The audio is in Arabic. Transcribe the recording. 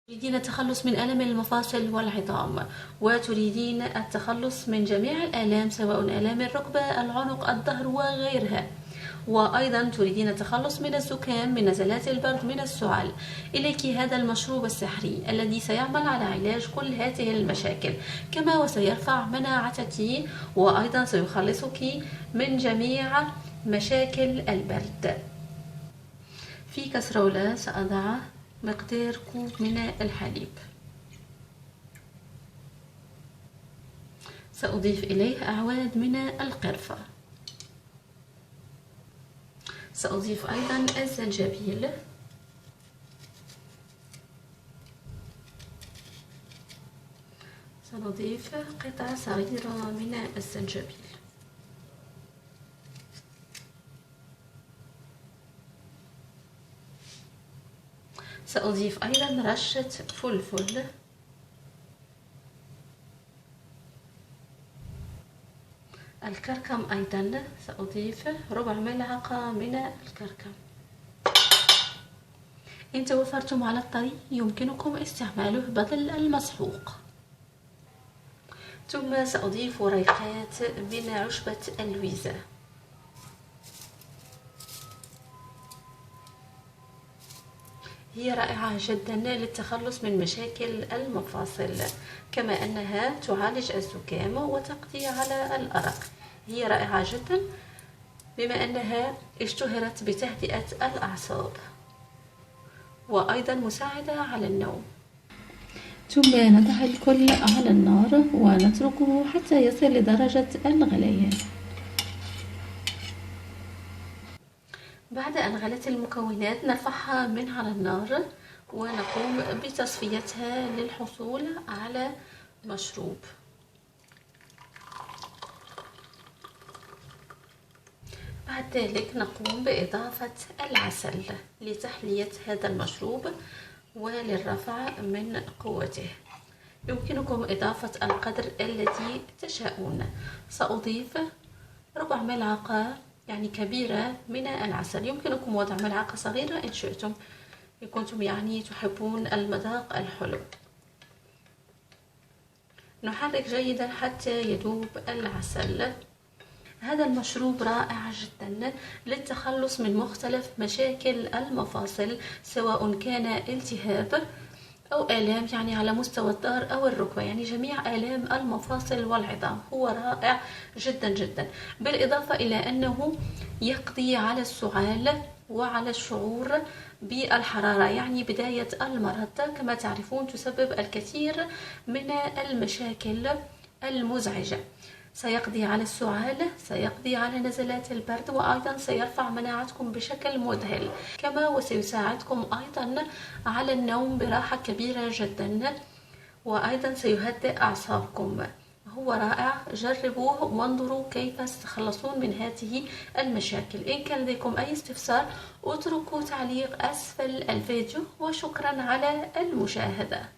تريدين التخلص من ألم المفاصل والعظام، وتريدين التخلص من جميع الآلام سواء آلام الركبة، العنق، الظهر وغيرها، وأيضا تريدين التخلص من الزكام، من نزلات البرد، من السعال. إليك هذا المشروب السحري الذي سيعمل على علاج كل هذه المشاكل، كما وسيرفع مناعتك، وأيضا سيخلصك من جميع مشاكل البرد. في كسرولة سأضع مقدار كوب من الحليب، سأضيف إليه أعواد من القرفة، سأضيف أيضا الزنجبيل، سنضيف قطعة صغيرة من الزنجبيل، سأضيف أيضا رشة فلفل، الكركم أيضا سأضيف ربع ملعقة من الكركم. إن توفرتم على الطري يمكنكم استعماله بدل المسحوق. ثم سأضيف وريقات من عشبة اللويزة، هي رائعة جدا للتخلص من مشاكل المفاصل، كما أنها تعالج الزكام وتقضي على الأرق. هي رائعة جدا بما أنها اشتهرت بتهدئة الأعصاب وأيضا مساعدة على النوم. ثم نضع الكل على النار ونتركه حتى يصل لدرجة الغليان. بعد أن غلت المكونات نرفعها من على النار ونقوم بتصفيتها للحصول على مشروب. بعد ذلك نقوم بإضافة العسل لتحلية هذا المشروب وللرفع من قوته. يمكنكم إضافة القدر الذي تشاءون. سأضيف ربع ملعقة يعني كبيرة من العسل، يمكنكم وضع ملعقة صغيرة إن شئتم، إن كنتم يعني تحبون المذاق الحلو. نحرك جيدا حتى يذوب العسل. هذا المشروب رائع جدا للتخلص من مختلف مشاكل المفاصل، سواء كان التهاب أو آلام يعني على مستوى الظهر أو الركبة، يعني جميع آلام المفاصل والعظام. هو رائع جدا جدا، بالإضافة إلى أنه يقضي على السعال وعلى الشعور بالحرارة، يعني بداية المرض كما تعرفون تسبب الكثير من المشاكل المزعجة. سيقضي على السعال، سيقضي على نزلات البرد، وأيضا سيرفع مناعتكم بشكل مذهل، كما وسيساعدكم أيضا على النوم براحة كبيرة جدا، وأيضا سيهدئ أعصابكم. هو رائع، جربوه وانظروا كيف تتخلصون من هذه المشاكل. إن كان لديكم أي استفسار اتركوا تعليق أسفل الفيديو، وشكرا على المشاهدة.